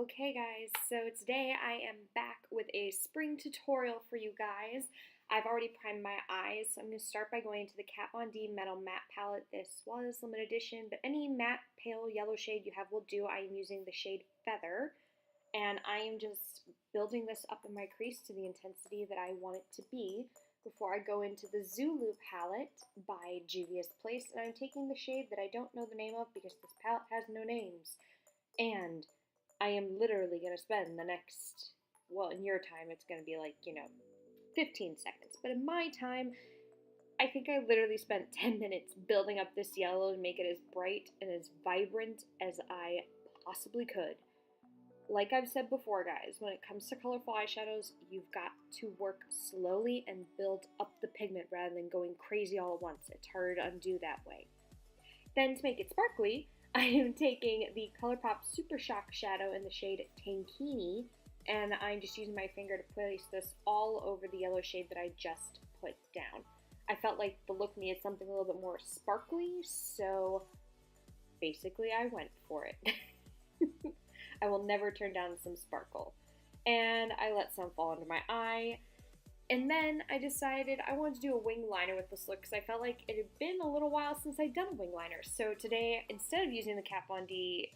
Okay guys, so today I am back with a spring tutorial for you guys. I've already primed my eyes, so I'm going to start by going to the Kat Von D Metal Matte Palette. This was limited edition, but any matte pale yellow shade you have will do. I am using the shade Feather, and I am just building this up in my crease to the intensity that I want it to be before I go into the Zulu palette by Juvia's Place, and I'm taking the shade that I don't know the name of because this palette has no names. And I am literally going to spend the next, well, in your time, it's going to be like, 15 seconds. But in my time, I think I literally spent 10 minutes building up this yellow to make it as bright and as vibrant as I possibly could. Like I've said before, guys, when it comes to colorful eyeshadows, you've got to work slowly and build up the pigment rather than going crazy all at once. It's harder to undo that way. Then to make it sparkly, I am taking the ColourPop Super Shock Shadow in the shade Tankini, and I'm just using my finger to place this all over the yellow shade that I just put down. I felt like the look needed something a little bit more sparkly, so basically I went for it. I will never turn down some sparkle. And I let some fall under my eye. And then I decided I wanted to do a wing liner with this look because I felt like it had been a little while since I'd done a wing liner. So today, instead of using the Kat Von D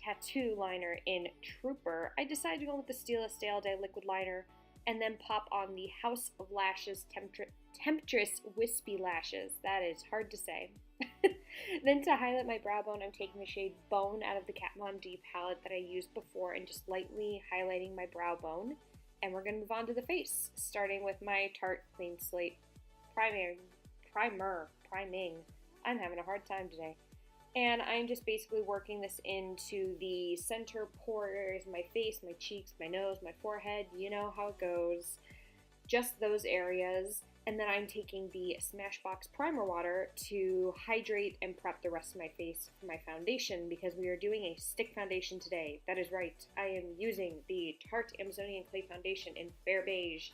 tattoo liner in Trooper, I decided to go with the Stila Stay All Day liquid liner and then pop on the House of Lashes Temptress Wispy Lashes. That is hard to say. Then to highlight my brow bone, I'm taking the shade Bone out of the Kat Von D palette that I used before and just lightly highlighting my brow bone. And we're going to move on to the face, starting with my Tarte Clean Slate priming. I'm having a hard time today. And I'm just basically working this into the center pores, my face, my cheeks, my nose, my forehead. You know how it goes. Just those areas. And then I'm taking the Smashbox primer water to hydrate and prep the rest of my face for my foundation because we are doing a stick foundation today. That is right. I am using the Tarte Amazonian Clay Foundation in Fair Beige.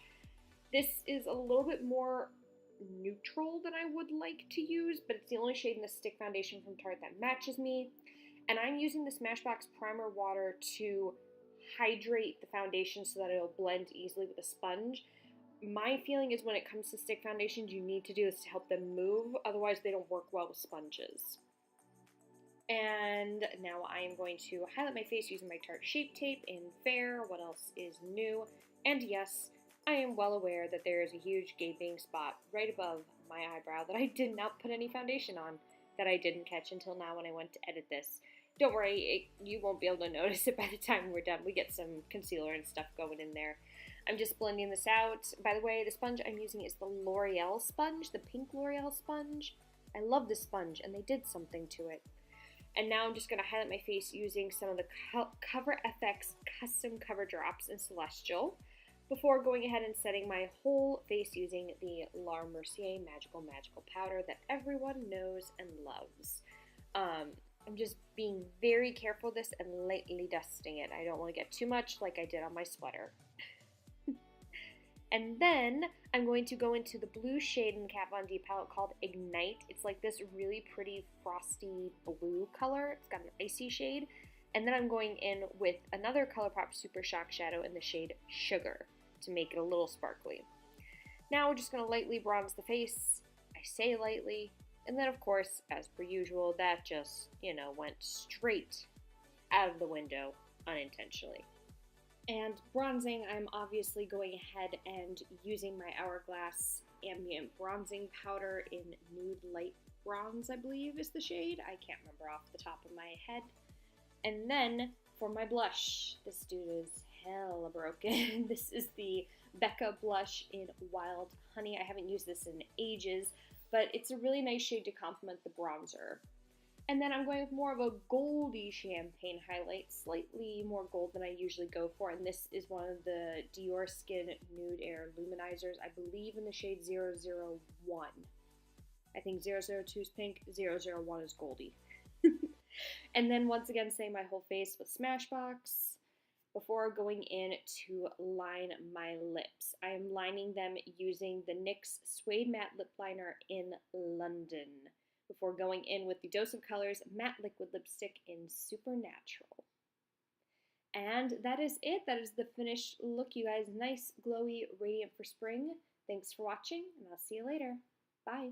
This is a little bit more neutral than I would like to use, but it's the only shade in the stick foundation from Tarte that matches me. And I'm using the Smashbox primer water to hydrate the foundation so that it'll blend easily with a sponge. My feeling is when it comes to stick foundations, you need to do this to help them move, otherwise they don't work well with sponges. And now I am going to highlight my face using my Tarte Shape Tape in Fair. What else is new? And yes, I am well aware that there is a huge gaping spot right above my eyebrow that I did not put any foundation on, that I didn't catch until now when I went to edit this. Don't worry, you won't be able to notice it by the time we're done. We get some concealer and stuff going in there. I'm just blending this out. By the way, the sponge I'm using is the L'Oreal sponge, the pink L'Oreal sponge. I love this sponge, and they did something to it. And now I'm just going to highlight my face using some of the Cover FX Custom Cover Drops in Celestial before going ahead and setting my whole face using the Mercier Magical Powder that everyone knows and loves. I'm just being very careful with this and lightly dusting it. I don't want to get too much like I did on my sweater. And then I'm going to go into the blue shade in the Kat Von D palette called Ignite. It's like this really pretty frosty blue color. It's got an icy shade. And then I'm going in with another ColourPop Super Shock Shadow in the shade Sugar to make it a little sparkly. Now we're just going to lightly bronze the face. I say lightly. And then, of course, as per usual, that just, went straight out of the window unintentionally. And bronzing, I'm obviously going ahead and using my Hourglass Ambient bronzing powder in Nude Light Bronze, I believe is the shade. I can't remember off the top of my head. And then for my blush, this dude is hella broken. This is the Becca blush in Wild Honey. I haven't used this in ages, but it's a really nice shade to complement the bronzer. And then I'm going with more of a goldy champagne highlight, slightly more gold than I usually go for. And this is one of the Diorskin Nude Air Luminizers, I believe in the shade 001. I think 002 is pink, 001 is goldy. And then once again, setting my whole face with Smashbox before going in to line my lips. I am lining them using the NYX Suede Matte Lip Liner in London, before going in with the Dose of Colors Matte Liquid Lipstick in Supernatural. And that is it. That is the finished look, you guys. Nice, glowy, radiant for spring. Thanks for watching, and I'll see you later. Bye.